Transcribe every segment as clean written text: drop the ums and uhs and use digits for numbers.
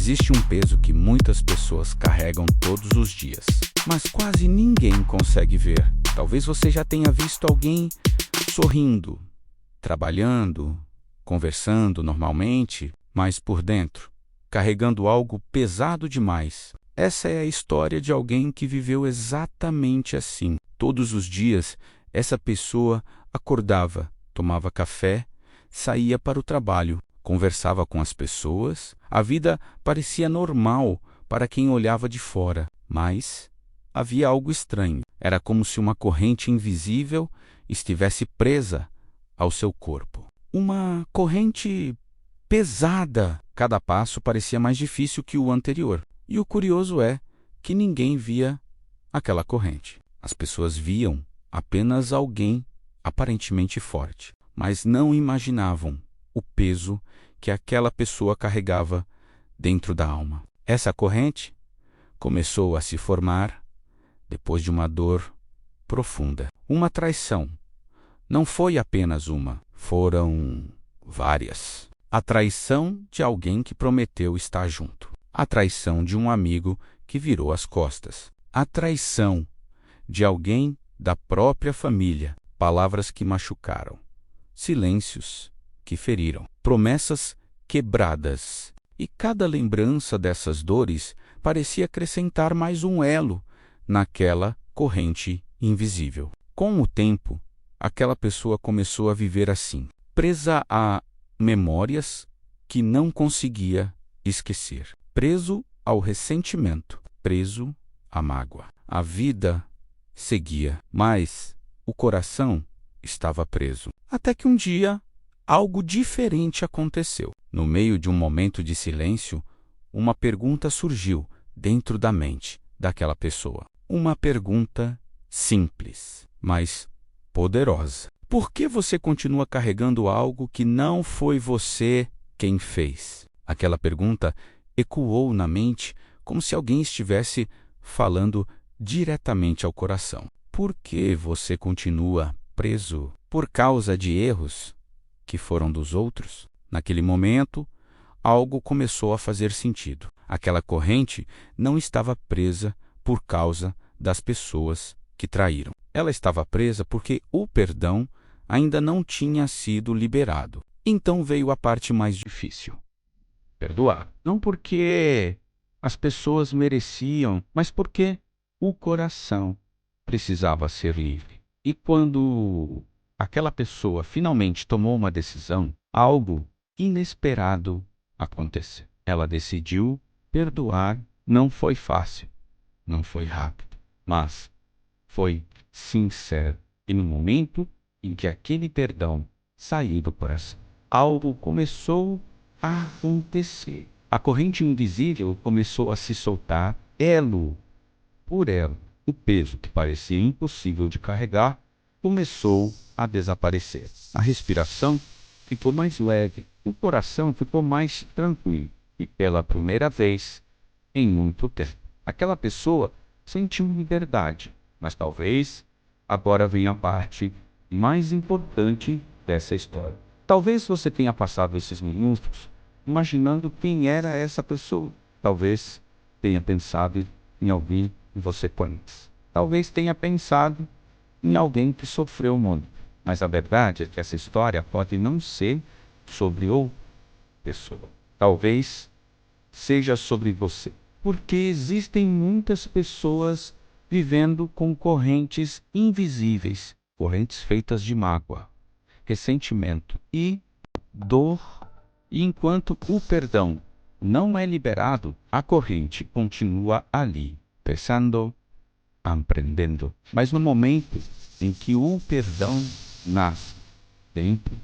Existe um peso que muitas pessoas carregam todos os dias, mas quase ninguém consegue ver. Talvez você já tenha visto alguém sorrindo, trabalhando, conversando normalmente, mas por dentro, carregando algo pesado demais. Essa é a história de alguém que viveu exatamente assim. Todos os dias, essa pessoa acordava, tomava café, saía para o trabalho, conversava com as pessoas. A vida parecia normal para quem olhava de fora, mas havia algo estranho. Era como se uma corrente invisível estivesse presa ao seu corpo. Uma corrente pesada. Cada passo parecia mais difícil que o anterior. E o curioso é que ninguém via aquela corrente. As pessoas viam apenas alguém aparentemente forte, mas não imaginavam o peso que aquela pessoa carregava dentro da alma. Essa corrente começou a se formar depois de uma dor profunda. Uma traição. Não foi apenas uma, foram várias. A traição de alguém que prometeu estar junto. A traição de um amigo que virou as costas. A traição de alguém da própria família. Palavras que machucaram. Silêncios que feriram. Promessas quebradas. E cada lembrança dessas dores parecia acrescentar mais um elo naquela corrente invisível. Com o tempo, aquela pessoa começou a viver assim, presa a memórias que não conseguia esquecer, preso ao ressentimento, preso à mágoa. A vida seguia, mas o coração estava preso. Até que um dia, algo diferente aconteceu. No meio de um momento de silêncio, uma pergunta surgiu dentro da mente daquela pessoa. Uma pergunta simples, mas poderosa. Por que você continua carregando algo que não foi você quem fez? Aquela pergunta ecoou na mente como se alguém estivesse falando diretamente ao coração. Por que você continua preso? Por causa de erros que foram dos outros? Naquele momento, algo começou a fazer sentido. Aquela corrente não estava presa por causa das pessoas que traíram. Ela estava presa porque o perdão ainda não tinha sido liberado. Então veio a parte mais difícil. Perdoar. Não porque as pessoas mereciam, mas porque o coração precisava ser livre. E quando aquela pessoa finalmente tomou uma decisão, algo inesperado aconteceu. Ela decidiu perdoar. Não foi fácil, não foi rápido, mas foi sincero. E no momento em que aquele perdão saiu do coração, algo começou a acontecer. A corrente invisível começou a se soltar, elo por elo. O peso que parecia impossível de carregar começou a desaparecer. A respiração ficou mais leve, o coração ficou mais tranquilo. E pela primeira vez em muito tempo, aquela pessoa sentiu liberdade. Mas talvez agora venha a parte mais importante dessa história. Talvez você tenha passado esses minutos imaginando quem era essa pessoa. Talvez tenha pensado em alguém que você conhece. Talvez tenha pensado em alguém que sofreu muito. Mas a verdade é que essa história pode não ser sobre outra pessoa. Talvez seja sobre você. Porque existem muitas pessoas vivendo com correntes invisíveis, correntes feitas de mágoa, ressentimento e dor. E enquanto o perdão não é liberado, a corrente continua ali, pensando, aprendendo. Mas no momento em que o perdão nasce dentro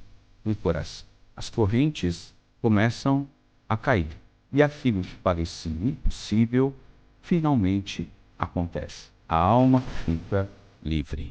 do coração, as correntes começam a cair. E aquilo que parecia impossível, finalmente acontece. A alma fica livre.